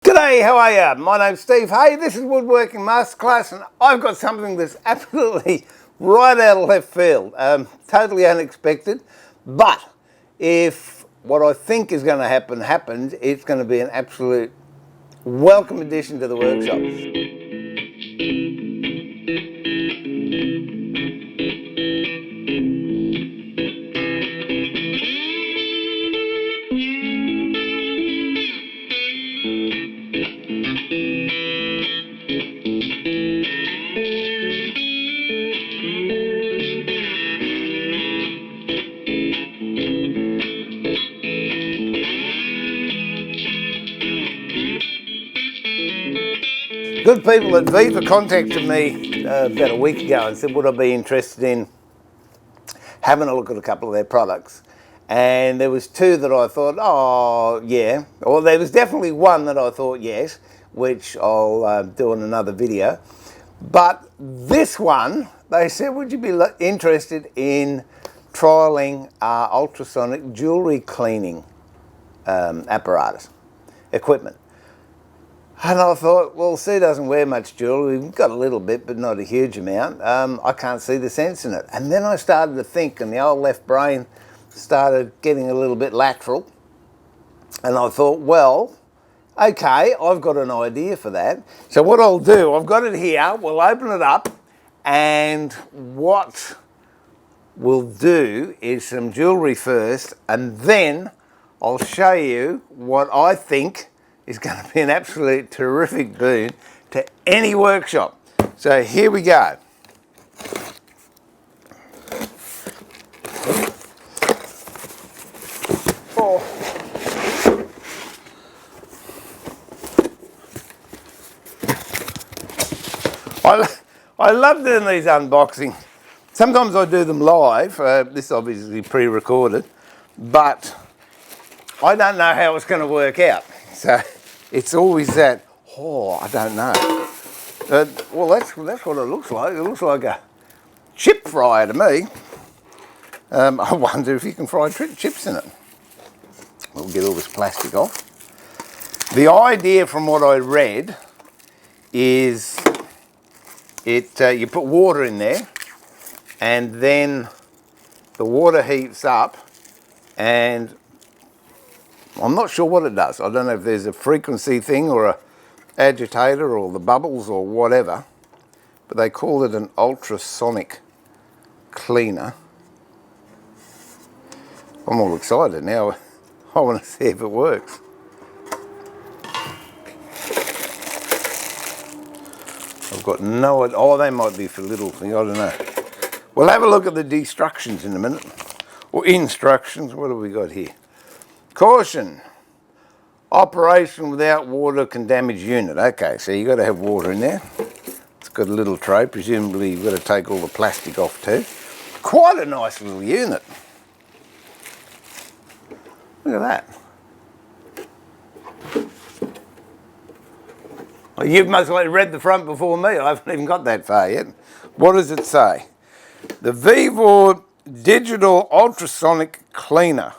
G'day, how are you? My name's Steve. Hey, this is Woodworking Masterclass, and I've got something that's absolutely right out of left field. Totally unexpected, but if what I think is going to happen happens, it's going to be an absolute welcome addition to the workshop. Good people at Vevor contacted me about a week ago and said would I be interested in having a look at a couple of their products. And there was two that I thought, oh yeah, or there was definitely one that I thought yes, which I'll do in another video. But this one, they said, would you be interested in trialling ultrasonic jewellery cleaning apparatus, equipment? And I thought, well, Sue doesn't wear much jewellery. We've got a little bit, but not a huge amount. I can't see the sense in it. And then I started to think, and the old left brain started getting a little bit lateral. And I thought, well, okay, I've got an idea for that. So what I'll do, I've got it here. We'll open it up. And what we'll do is some jewellery first. And then I'll show you what I think is going to be an absolute terrific boon to any workshop. So here we go. Oh. I love doing these unboxing. Sometimes I do them live. This is obviously pre-recorded, but I don't know how it's going to work out. So it's always that, oh, I don't know. Well, that's what it looks like. It looks like a chip fryer to me. I wonder if you can fry chips in it. We'll get all this plastic off. The idea from what I read is you put water in there and then the water heats up, and I'm not sure what it does. I don't know if there's a frequency thing or a agitator or the bubbles or whatever, but they call it an ultrasonic cleaner. I'm all excited now. I want to see if it works. I've got no idea. Oh, they might be for little things. I don't know. We'll have a look at the destructions in a minute. Or instructions. What have we got here? Caution. Operation without water can damage unit. Okay, so you've got to have water in there. It's got a little tray. Presumably you've got to take all the plastic off too. Quite a nice little unit. Look at that. Well, you must have read the front before me. I haven't even got that far yet. What does it say? The Vevor Digital Ultrasonic Cleaner.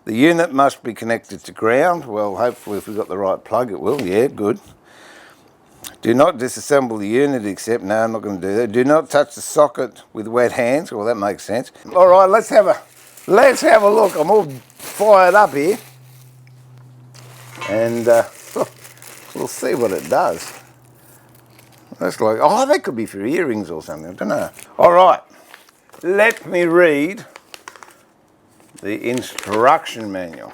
The unit must be connected to ground. Well, hopefully if we've got the right plug it will. Yeah, good. Do not disassemble the unit except, no, I'm not going to do that. Do not touch the socket with wet hands. Well, that makes sense. All right, let's have a look. I'm all fired up here. And we'll see what it does. That's like, oh, that could be for earrings or something. I don't know. All right, let me read the instruction manual.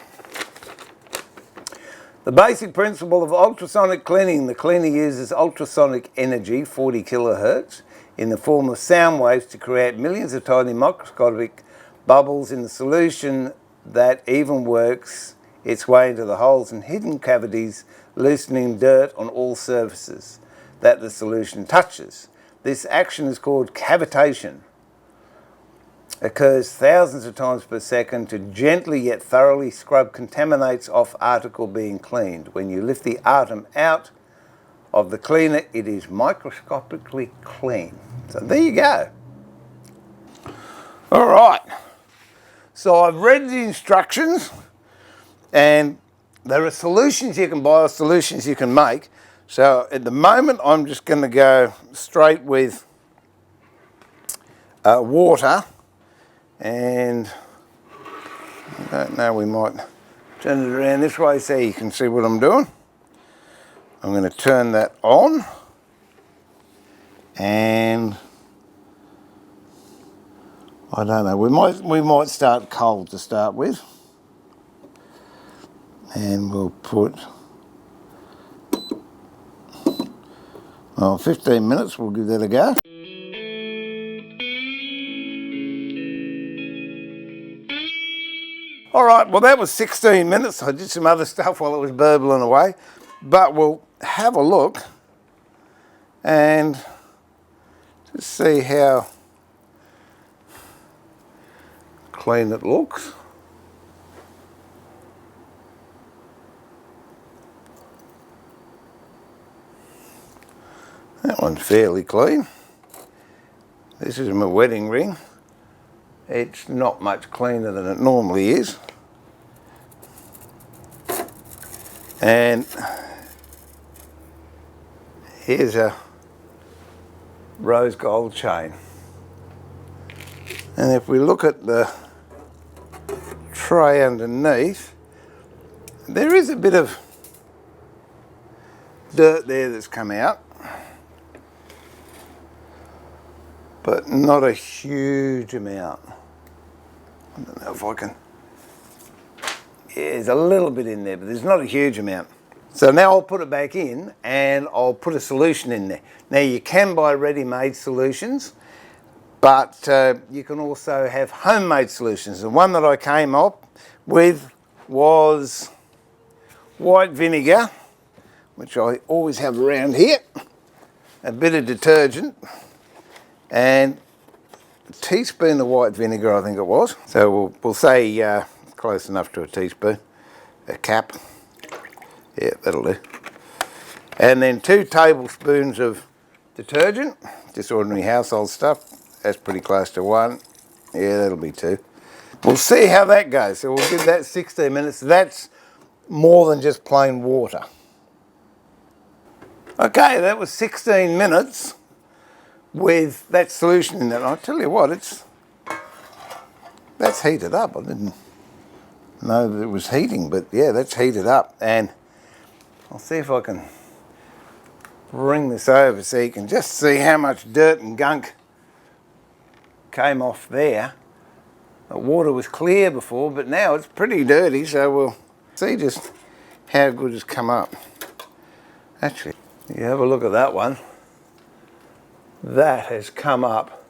The basic principle of ultrasonic cleaning. The cleaner uses ultrasonic energy, 40 kilohertz, in the form of sound waves to create millions of tiny microscopic bubbles in the solution that even works its way into the holes and hidden cavities, loosening dirt on all surfaces that the solution touches. This action is called cavitation. Occurs thousands of times per second to gently yet thoroughly scrub contaminates off article being cleaned. When you lift the atom out of the cleaner, it is microscopically clean. So there you go. All right. So I've read the instructions, and there are solutions you can buy or solutions you can make. So at the moment I'm just going to go straight with water, and I don't know, we might turn it around this way so you can see what I'm doing. I'm going to turn that on, and I don't know, we might start cold to start with, and we'll put 15 minutes, we'll give that a go. All right, well that was 16 minutes. I did some other stuff while it was burbling away, but we'll have a look and just see how clean it looks. That one's fairly clean. This is my wedding ring. It's not much cleaner than it normally is. And here's a rose gold chain. And if we look at the tray underneath, there is a bit of dirt there that's come out, but not a huge amount. I don't know if I can, yeah, there's a little bit in there, but there's not a huge amount. So now I'll put it back in and I'll put a solution in there. Now you can buy ready-made solutions, but you can also have homemade solutions. The one that I came up with was white vinegar, which I always have around here, a bit of detergent, and a teaspoon of white vinegar, I think it was. So we'll say close enough to a teaspoon, a cap. Yeah, that'll do. And then 2 tablespoons of detergent, just ordinary household stuff. That's pretty close to 1. Yeah, that'll be 2. We'll see how that goes. So we'll give that 16 minutes. That's more than just plain water. Okay, that was 16 minutes with that solution in there. I'll tell you what, that's heated up. I didn't know that it was heating, but yeah, that's heated up. And I'll see if I can bring this over so you can just see how much dirt and gunk came off there. The water was clear before, but now it's pretty dirty, so we'll see just how good it's come up. Actually, you have a look at that one. That has come up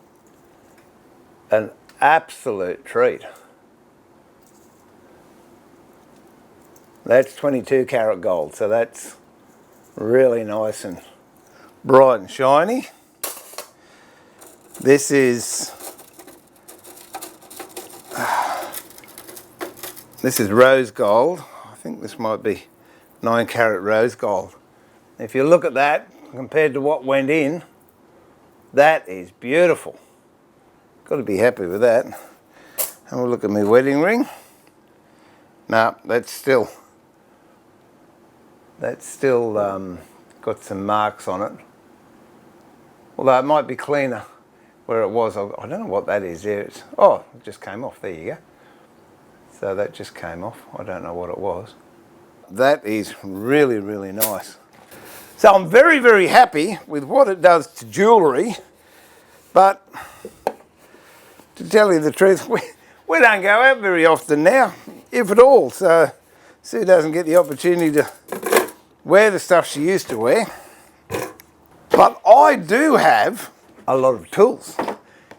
an absolute treat. That's 22 karat gold, so that's really nice and bright and shiny. This is rose gold. I think this might be 9 karat rose gold. If you look at that compared to what went in, that is beautiful. Got to be happy with that. Have a look at my wedding ring. No, that's still got some marks on it. Although it might be cleaner where it was. I don't know what that is there. It just came off. There you go. So that just came off. I don't know what it was. That is really, really nice. So I'm very, very happy with what it does to jewellery, but to tell you the truth, we don't go out very often now, if at all. So Sue doesn't get the opportunity to wear the stuff she used to wear. But I do have a lot of tools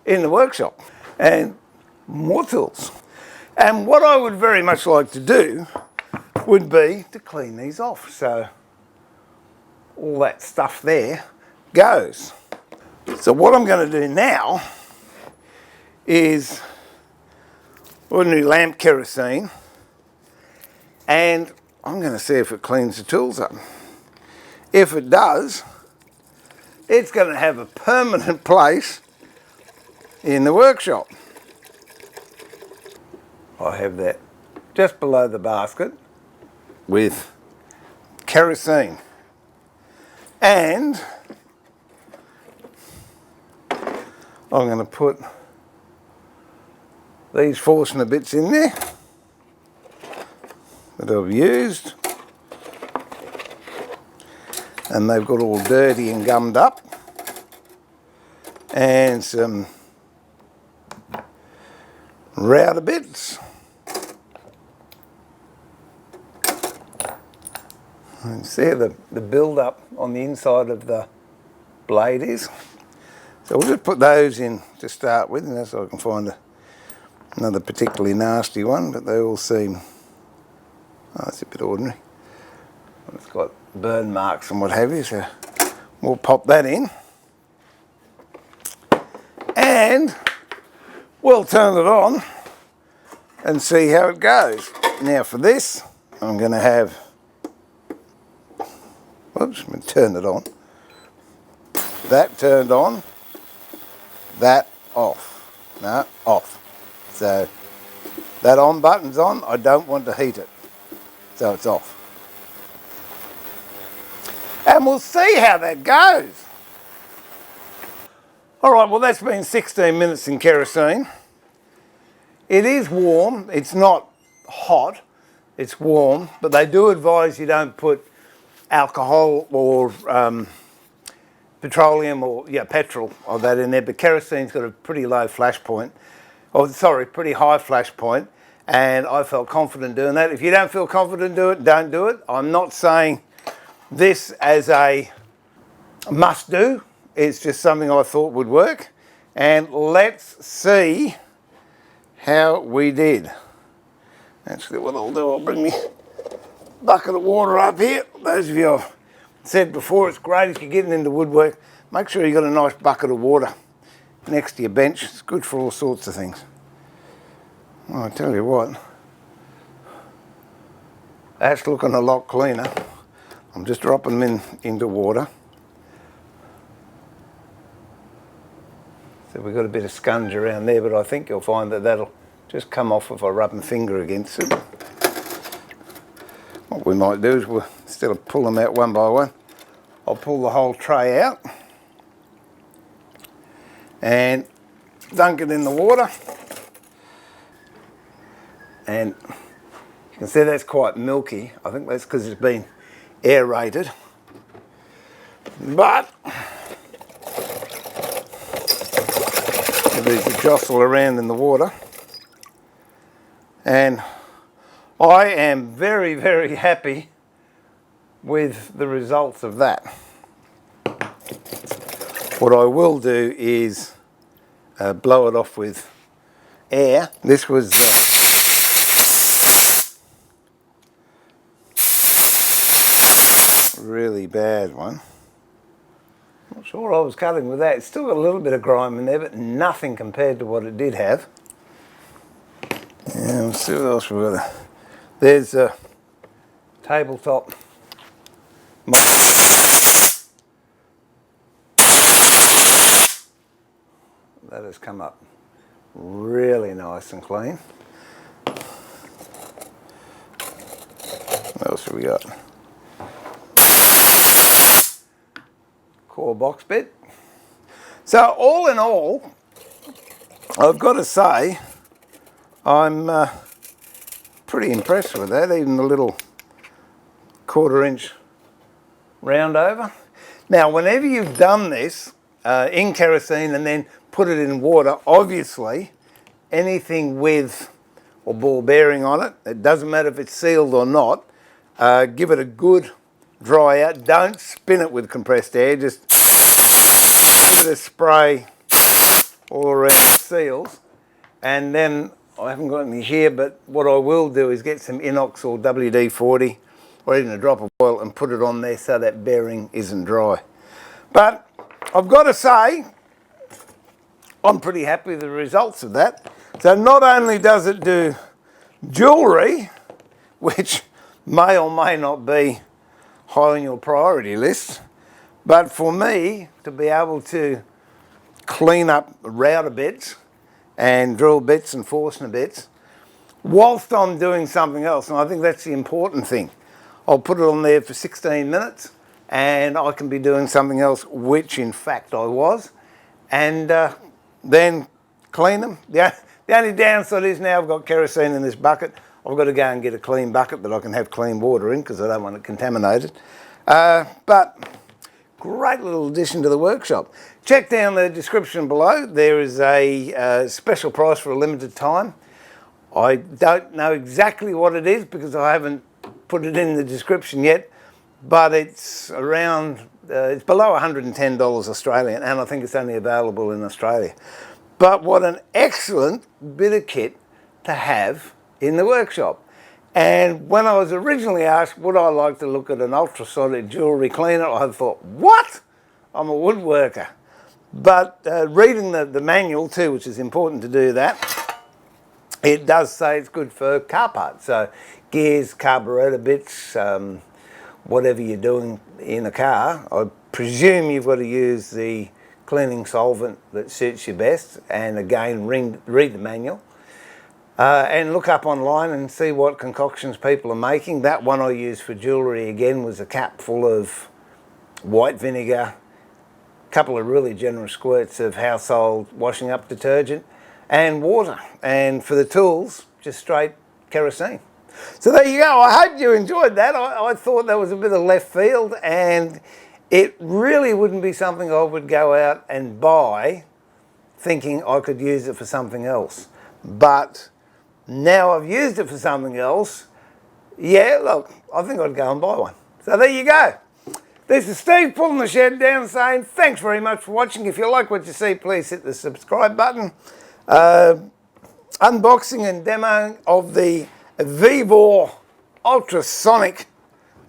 in the workshop and more tools. And what I would very much like to do would be to clean these off. So all that stuff there goes. So what I'm going to do now is ordinary lamp kerosene, and I'm going to see if it cleans the tools up. If it does, it's going to have a permanent place in the workshop. I have that just below the basket, with kerosene. And I'm going to put these Forstner bits in there that I've used, and they've got all dirty and gummed up, and some router bits. And see the build up on the inside of the blade is. So we'll just put those in to start with, and that's so I can find another particularly nasty one, but they all seem, oh, it's a bit ordinary. It's got burn marks and what have you, so we'll pop that in. And we'll turn it on and see how it goes. Now for this, I'm going to have, whoops, I'm going to turn it on. That turned on, that off. No, off. So that on button's on, I don't want to heat it, so it's off. And we'll see how that goes. All right, well that's been 16 minutes in kerosene. It is warm, it's not hot, it's warm, but they do advise you don't put alcohol or petroleum or petrol or that in there, but kerosene's got a pretty low flash point. Oh, sorry, pretty high flash point, and I felt confident doing that. If you don't feel confident do it, don't do it. I'm not saying this as a must do. It's just something I thought would work. And let's see how we did. Actually, what I'll do, I'll bring me bucket of water up here. Those of you I've said before, it's great if you're getting into woodwork. Make sure you've got a nice bucket of water next to your bench. It's good for all sorts of things. Well, I tell you what, that's looking a lot cleaner. I'm just dropping them into water. So we've got a bit of scunge around there, but I think you'll find that that'll just come off if I rub my finger against it. What we might do is, instead of pull them out one by one, I'll pull the whole tray out and dunk it in the water. And you can see that's quite milky. I think that's because it's been aerated. But these will jostle around in the water. And I am very, very happy with the results of that. What I will do is blow it off with air. This was a really bad one. Not sure I was cutting with that. It's still got a little bit of grime in there, but nothing compared to what it did have. Yeah, let's see what else we've got. There's a tabletop. That has come up really nice and clean. What else have we got? Core box bit. So all in all, I've got to say, I'm pretty impressed with that, even the little 1/4 inch round over. Now, whenever you've done this in kerosene and then put it in water, obviously anything with or ball bearing on it, it doesn't matter if it's sealed or not, give it a good dry out. Don't spin it with compressed air, just give it a spray all around the seals. And then, I haven't got any here, but what I will do is get some inox or WD-40 or even a drop of oil and put it on there so that bearing isn't dry. But I've got to say, I'm pretty happy with the results of that. So not only does it do jewellery, which may or may not be high on your priority list, but for me to be able to clean up router bits and drill bits and Forstner bits whilst I'm doing something else, and I think that's the important thing. I'll put it on there for 16 minutes and I can be doing something else, which in fact I was, and then clean them. The only downside is now I've got kerosene in this bucket. I've got to go and get a clean bucket that I can have clean water in because I don't want it contaminated. But great little addition to the workshop. Check down the description below. There is a special price for a limited time. I don't know exactly what it is because I haven't put it in the description yet, but it's around, it's below $110 Australian, and I think it's only available in Australia. But what an excellent bit of kit to have in the workshop. And when I was originally asked would I like to look at an ultrasonic jewellery cleaner, I thought, what? I'm a woodworker. But reading the manual too, which is important to do that, it does say it's good for car parts. So gears, carburetor bits, whatever you're doing in a car. I presume you've got to use the cleaning solvent that suits you best. And again, read the manual. And look up online and see what concoctions people are making. That one I used for jewellery again was a cap full of white vinegar, a couple of really generous squirts of household washing up detergent and water. And for the tools, just straight kerosene. So there you go. I hope you enjoyed that. I thought that was a bit of left field, and it really wouldn't be something I would go out and buy thinking I could use it for something else. But now I've used it for something else, yeah, look, I think I'd go and buy one. So there you go. This is Steve pulling the shed down saying thanks very much for watching. If you like what you see, please hit the subscribe button. Unboxing and demoing of the Vevor Ultrasonic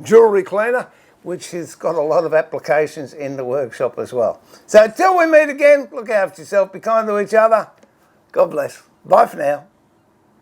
jewellery cleaner, which has got a lot of applications in the workshop as well. So till we meet again, look after yourself, be kind to each other. God bless. Bye for now.